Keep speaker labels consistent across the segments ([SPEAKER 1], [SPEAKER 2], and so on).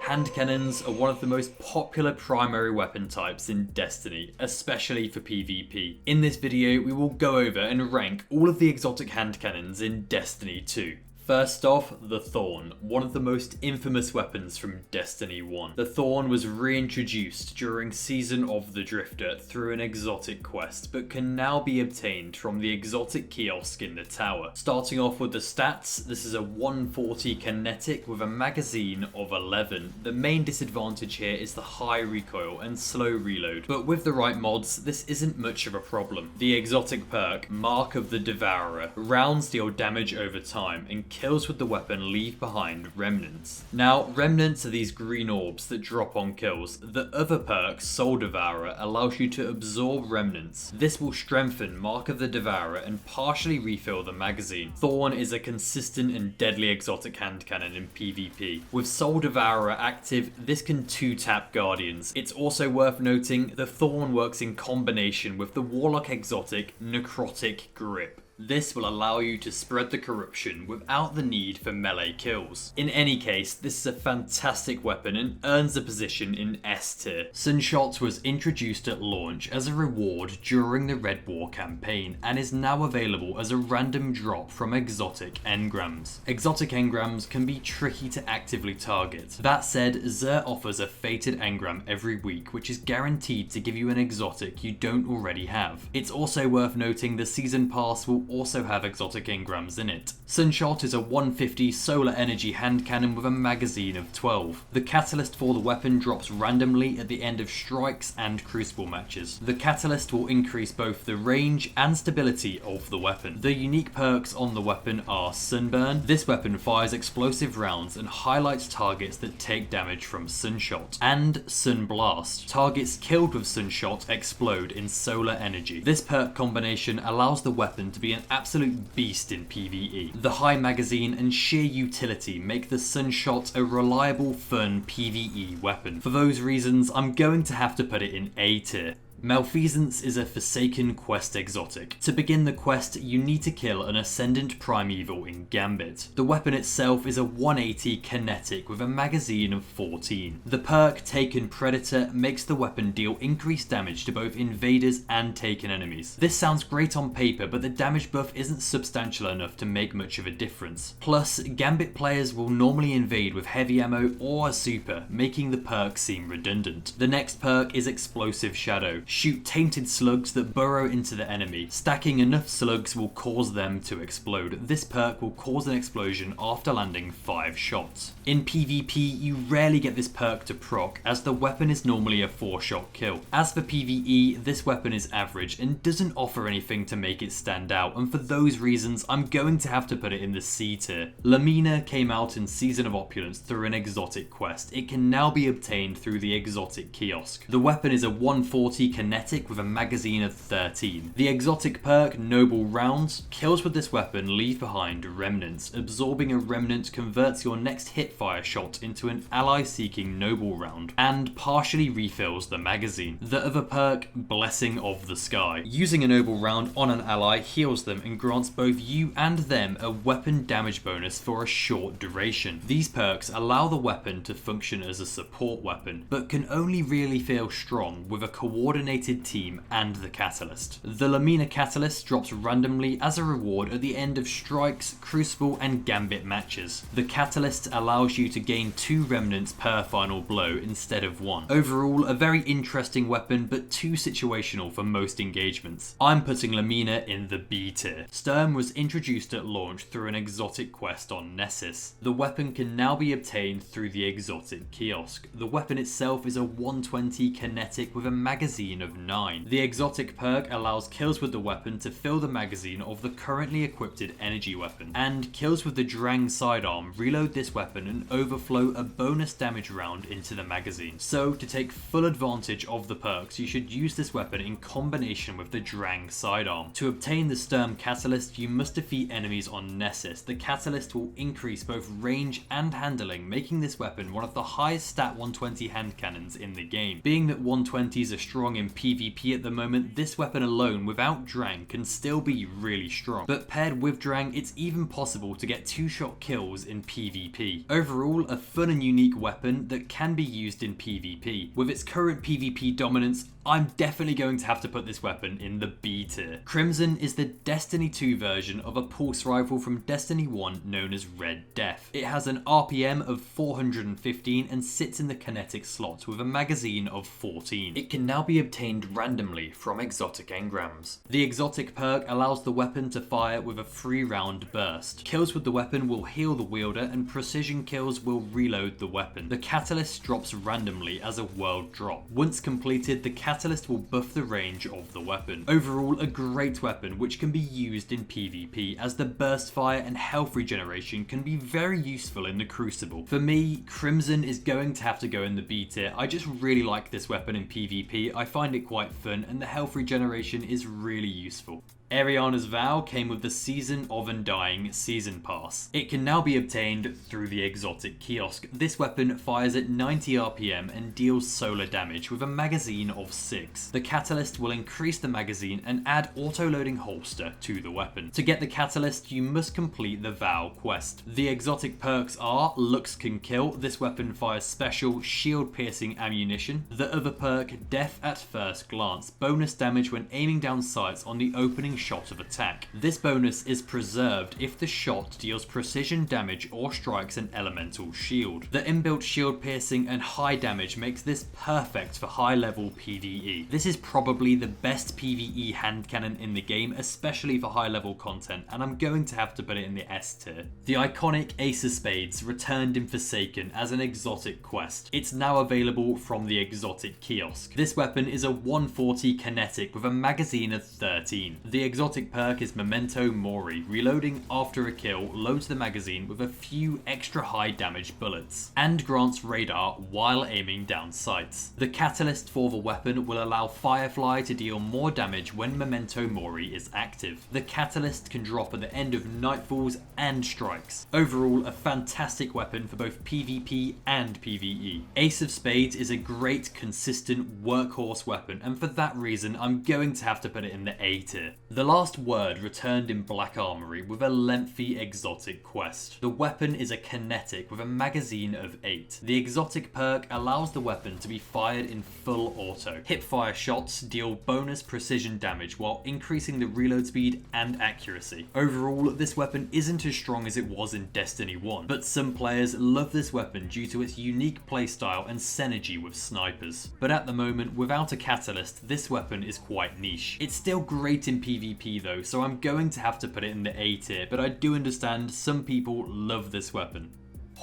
[SPEAKER 1] Hand cannons are one of the most popular primary weapon types in Destiny, especially for PvP. In this video, we will go over and rank all of the exotic hand cannons in Destiny 2. First off, the Thorn, one of the most infamous weapons from Destiny 1. The Thorn was reintroduced during Season of the Drifter through an exotic quest, but can now be obtained from the Exotic Kiosk in the tower. Starting off with the stats, this is a 140 Kinetic with a magazine of 11. The main disadvantage here is the high recoil and slow reload, but with the right mods, this isn't much of a problem. The exotic perk, Mark of the Devourer, rounds deal damage over time and kills with the weapon leave behind remnants. Now, remnants are these green orbs that drop on kills. The other perk, Soul Devourer, allows you to absorb remnants. This will strengthen Mark of the Devourer and partially refill the magazine. Thorn is a consistent and deadly exotic hand cannon in PvP. With Soul Devourer active, this can 2-tap Guardians. It's also worth noting the Thorn works in combination with the Warlock exotic Necrotic Grip. This will allow you to spread the corruption without the need for melee kills. In any case, this is a fantastic weapon and earns a position in S tier. SunShot was introduced at launch as a reward during the Red War campaign and is now available as a random drop from exotic engrams. Exotic engrams can be tricky to actively target. That said, Xur offers a fated engram every week, which is guaranteed to give you an exotic you don't already have. It's also worth noting the season pass will also have exotic engrams in it. SunShot is a 150 solar energy hand cannon with a magazine of 12. The catalyst for the weapon drops randomly at the end of strikes and crucible matches. The catalyst will increase both the range and stability of the weapon. The unique perks on the weapon are Sunburn. This weapon fires explosive rounds and highlights targets that take damage from SunShot. And Sunblast. Targets killed with SunShot explode in solar energy. This perk combination allows the weapon to be an absolute beast in PvE. The high magazine and sheer utility make the SunShot a reliable, fun PvE weapon. For those reasons, I'm going to have to put it in A tier. Malfeasance is a Forsaken quest exotic. To begin the quest, you need to kill an Ascendant Primeval in Gambit. The weapon itself is a 180 Kinetic with a magazine of 14. The perk Taken Predator makes the weapon deal increased damage to both invaders and taken enemies. This sounds great on paper, but the damage buff isn't substantial enough to make much of a difference. Plus, Gambit players will normally invade with heavy ammo or a super, making the perk seem redundant. The next perk is Explosive Shadow. Shoot tainted slugs that burrow into the enemy. Stacking enough slugs will cause them to explode. This perk will cause an explosion after landing 5 shots. In PvP, you rarely get this perk to proc, as the weapon is normally a 4-shot kill. As for PvE, this weapon is average and doesn't offer anything to make it stand out, and for those reasons, I'm going to have to put it in the C tier. Lumina came out in Season of Opulence through an exotic quest. It can now be obtained through the Exotic Kiosk. The weapon is a 140 Kinetic with a magazine of 13. The exotic perk Noble Rounds kills with this weapon leave behind remnants. Absorbing a remnant converts your next hipfire shot into an ally seeking noble round and partially refills the magazine. The other perk, Blessing of the Sky. Using a noble round on an ally heals them and grants both you and them a weapon damage bonus for a short duration. These perks allow the weapon to function as a support weapon, but can only really feel strong with a coordinated team and the catalyst. The Lumina catalyst drops randomly as a reward at the end of strikes, crucible and gambit matches. The catalyst allows you to gain 2 remnants per final blow instead of 1. Overall, a very interesting weapon, but too situational for most engagements. I'm putting Lumina in the B tier. Sturm was introduced at launch through an exotic quest on Nessus. The weapon can now be obtained through the Exotic Kiosk. The weapon itself is a 120 Kinetic with a magazine of 9. The exotic perk allows kills with the weapon to fill the magazine of the currently equipped energy weapon, and kills with the Drang sidearm reload this weapon and overflow a bonus damage round into the magazine. So to take full advantage of the perks, you should use this weapon in combination with the Drang sidearm. To obtain the Sturm catalyst, you must defeat enemies on Nessus. The catalyst will increase both range and handling, making this weapon one of the highest stat 120 hand cannons in the game. Being that 120s are strong in in PvP at the moment, this weapon alone without Drang can still be really strong. But paired with Drang, it's even possible to get 2-shot kills in PvP. Overall, a fun and unique weapon that can be used in PvP. With its current PvP dominance, I'm definitely going to have to put this weapon in the B tier. Crimson is the Destiny 2 version of a pulse rifle from Destiny 1 known as Red Death. It has an RPM of 415 and sits in the Kinetic slot with a magazine of 14. It can now be obtained randomly from exotic engrams. The exotic perk allows the weapon to fire with a 3-round burst. Kills with the weapon will heal the wielder and precision kills will reload the weapon. The catalyst drops randomly as a world drop. Once completed, the catalyst will buff the range of the weapon. Overall, a great weapon which can be used in PvP, as the burst fire and health regeneration can be very useful in the Crucible. For me, Crimson is going to have to go in the B tier. I just really like this weapon in PvP. I find it quite fun and the health regeneration is really useful. Eriana's Vow came with the Season of Undying Season Pass. It can now be obtained through the Exotic Kiosk. This weapon fires at 90 RPM and deals solar damage with a magazine of 6. The Catalyst will increase the magazine and add auto-loading holster to the weapon. To get the Catalyst, you must complete the Vow quest. The exotic perks are Looks Can Kill. This weapon fires special shield-piercing ammunition. The other perk, Death at First Glance. Bonus damage when aiming down sights on the opening shot of attack. This bonus is preserved if the shot deals precision damage or strikes an elemental shield. The inbuilt shield piercing and high damage makes this perfect for high level PvE. This is probably the best PvE hand cannon in the game, especially for high level content, and I'm going to have to put it in the S tier. The iconic Ace of Spades returned in Forsaken as an exotic quest. It's now available from the Exotic Kiosk. This weapon is a 140 Kinetic with a magazine of 13. The exotic perk is Memento Mori. Reloading after a kill loads the magazine with a few extra high damage bullets and grants radar while aiming down sights. The catalyst for the weapon will allow Firefly to deal more damage when Memento Mori is active. The catalyst can drop at the end of nightfalls and strikes. Overall, a fantastic weapon for both PvP and PvE. Ace of Spades is a great, consistent workhorse weapon, and for that reason I'm going to have to put it in the A tier. The Last Word returned in Black Armory with a lengthy exotic quest. The weapon is a Kinetic with a magazine of 8. The exotic perk allows the weapon to be fired in full auto. Hipfire shots deal bonus precision damage while increasing the reload speed and accuracy. Overall, this weapon isn't as strong as it was in Destiny 1, but some players love this weapon due to its unique playstyle and synergy with snipers. But at the moment, without a catalyst, this weapon is quite niche. It's still great in PvP though, so I'm going to have to put it in the A tier, but I do understand some people love this weapon.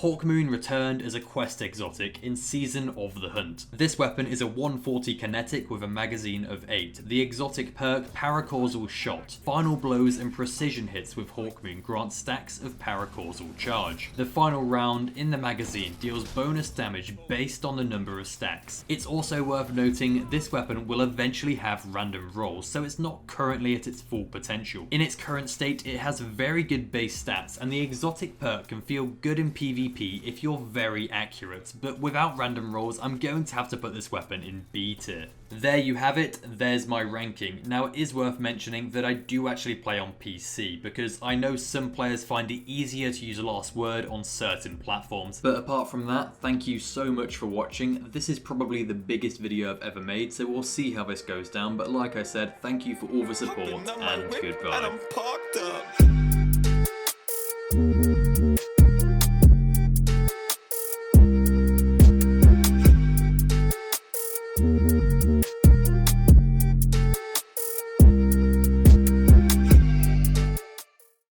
[SPEAKER 1] Hawkmoon returned as a quest exotic in Season of the Hunt. This weapon is a 140 Kinetic with a magazine of 8. The exotic perk Paracausal Shot. Final blows and precision hits with Hawkmoon grant stacks of paracausal charge. The final round in the magazine deals bonus damage based on the number of stacks. It's also worth noting this weapon will eventually have random rolls, so it's not currently at its full potential. In its current state, it has very good base stats, and the exotic perk can feel good in PvP if you're very accurate, but without random rolls, I'm going to have to put this weapon in B tier. There you have it, there's my ranking. Now it is worth mentioning that I do actually play on PC, because I know some players find it easier to use Last Word on certain platforms. But apart from that, thank you so much for watching. This is probably the biggest video I've ever made, so we'll see how this goes down, but like I said, thank you for all the support, and goodbye.